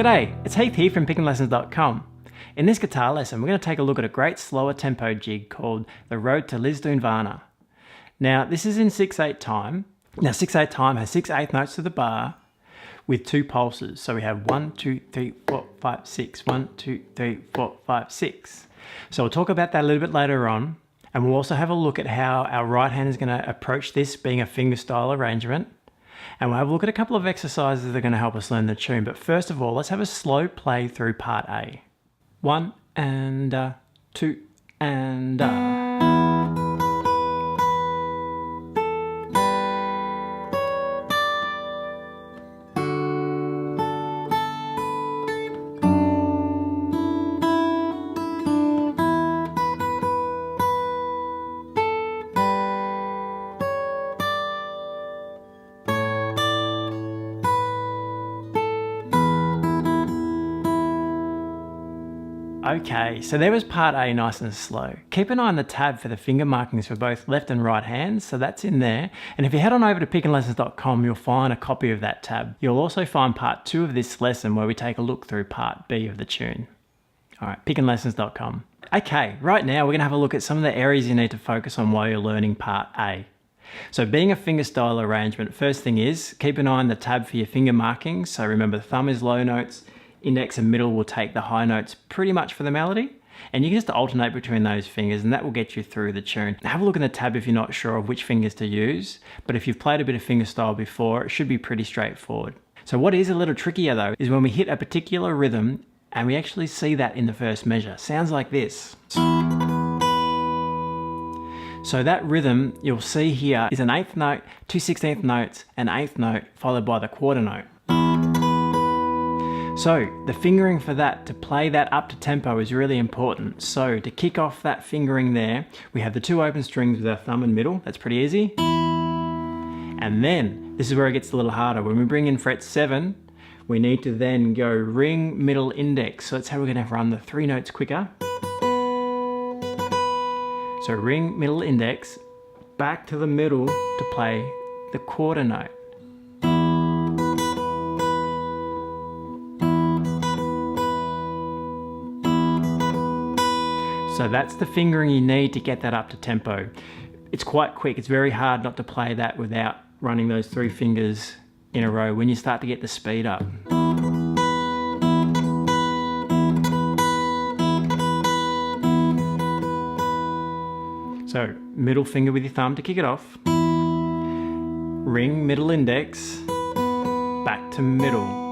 G'day, it's Heath here from pickinlessons.com. In this guitar lesson, we're going to take a look at a great slower tempo jig called the Road To Lisdoonvarna. Now, this is in 6/8 time. Now, 6/8 time has 6 eighth notes to the bar with 2 pulses. So we have 1, 2, 3, 4, 5, 6, 1, 2, 3, 4, 5, 6. So we'll talk about that a little bit later on. And we'll also have a look at how our right hand is going to approach this being a fingerstyle arrangement. And we'll have a look at a couple of exercises that are going to help us learn the tune. But first of all, let's have a slow play through part A. 1 and 2 and Okay, so there was part A, nice and slow. Keep an eye on the tab for the finger markings for both left and right hands, so that's in there. And if you head on over to pickinlessons.com, you'll find a copy of that tab. You'll also find part 2 of this lesson where we take a look through part B of the tune. All right, pickinlessons.com. Okay, right now we're gonna have a look at some of the areas you need to focus on while you're learning part A. So being a fingerstyle arrangement, first thing is keep an eye on the tab for your finger markings. So remember, the thumb is low notes, index and middle will take the high notes pretty much for the melody, and you can just alternate between those fingers and that will get you through the tune. Have a look in the tab if you're not sure of which fingers to use, but if you've played a bit of fingerstyle before, it should be pretty straightforward. So what is a little trickier though is when we hit a particular rhythm and we actually see that in the first measure. Sounds like this. So that rhythm you'll see here is an 8th note, 2 16th notes, an 8th note followed by the quarter note. So the fingering for that, to play that up to tempo, is really important. So to kick off that fingering there, we have the 2 open strings with our thumb and middle. That's pretty easy. And then, this is where it gets a little harder. When we bring in fret 7, we need to then go ring, middle, index. So that's how we're going to run the 3 notes quicker. So ring, middle, index, back to the middle to play the quarter note. So that's the fingering you need to get that up to tempo. It's quite quick. It's very hard not to play that without running those 3 fingers in a row when you start to get the speed up. So middle finger with your thumb to kick it off. Ring, middle, index, back to middle.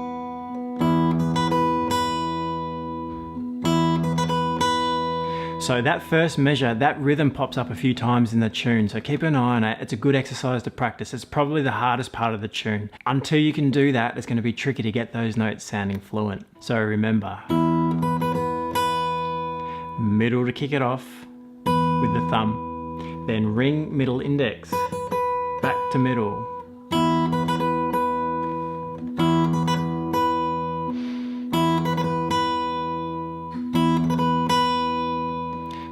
So that first measure, that rhythm pops up a few times in the tune, so keep an eye on it. It's a good exercise to practice. It's probably the hardest part of the tune. Until you can do that, it's going to be tricky to get those notes sounding fluent. So remember, middle to kick it off with the thumb, then ring, middle, index, back to middle.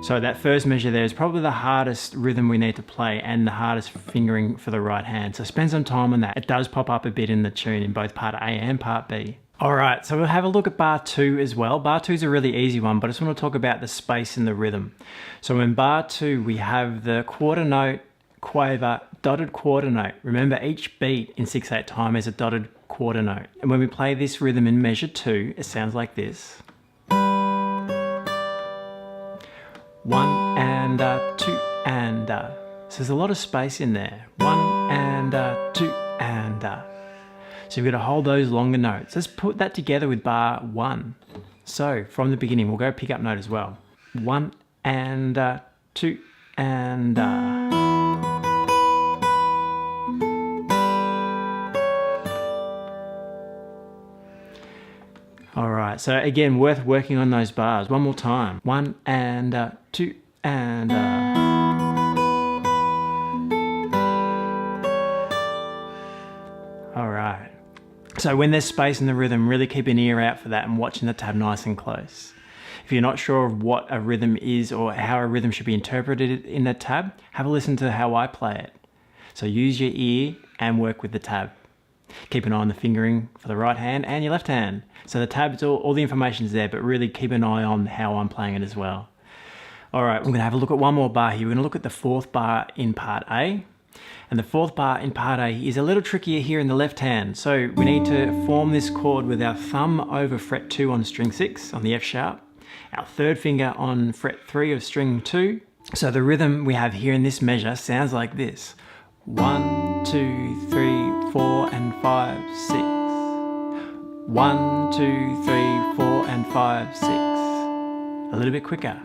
So that first measure there is probably the hardest rhythm we need to play and the hardest fingering for the right hand. So spend some time on that. It does pop up a bit in the tune in both part A and part B. All right, so we'll have a look at bar 2 as well. Bar 2 is a really easy one, but I just want to talk about the space in the rhythm. So in bar 2, we have the quarter note, quaver, dotted quarter note. Remember, each beat in 6/8 time is a dotted quarter note. And when we play this rhythm in measure 2, it sounds like this. 1 and 2 and so there's a lot of space in there. 1 and 2 and so you've got to hold those longer notes. Let's put that together with bar 1. So from the beginning, we'll go pick up note as well. 1 and 2 and All right, so again, worth working on those bars. One more time. 1 and 2 and All right. So when there's space in the rhythm, really keep an ear out for that and watching the tab nice and close. If you're not sure of what a rhythm is or how a rhythm should be interpreted in the tab, have a listen to how I play it. So use your ear and work with the tab. Keep an eye on the fingering for the right hand and your left hand. So the tabs, all the information's there, but really keep an eye on how I'm playing it as well. All right, we're gonna have a look at one more bar here. We're gonna look at the fourth bar in part A. And the fourth bar in part A is a little trickier here in the left hand. So we need to form this chord with our thumb over fret 2 on string 6 on the F sharp, our third finger on fret 3 of string 2. So the rhythm we have here in this measure sounds like this. 1, 2, 3, 4, and 5, 6. 1, 2, 3, 4, and 5, 6. A little bit quicker.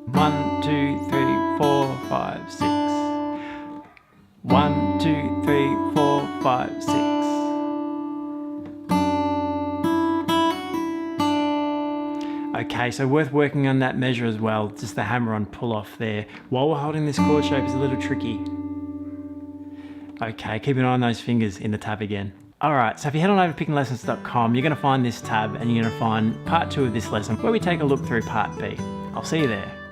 1, 2, 3, 4, 5, 6. 1, 2, 3, 4, 5, 6. Okay, so worth working on that measure as well, just the hammer on pull off there. While we're holding this chord shape is a little tricky. Okay, keep an eye on those fingers in the tab again. Alright, so if you head on over to pickinlessons.com, you're going to find this tab and you're going to find part 2 of this lesson where we take a look through part B. I'll see you there.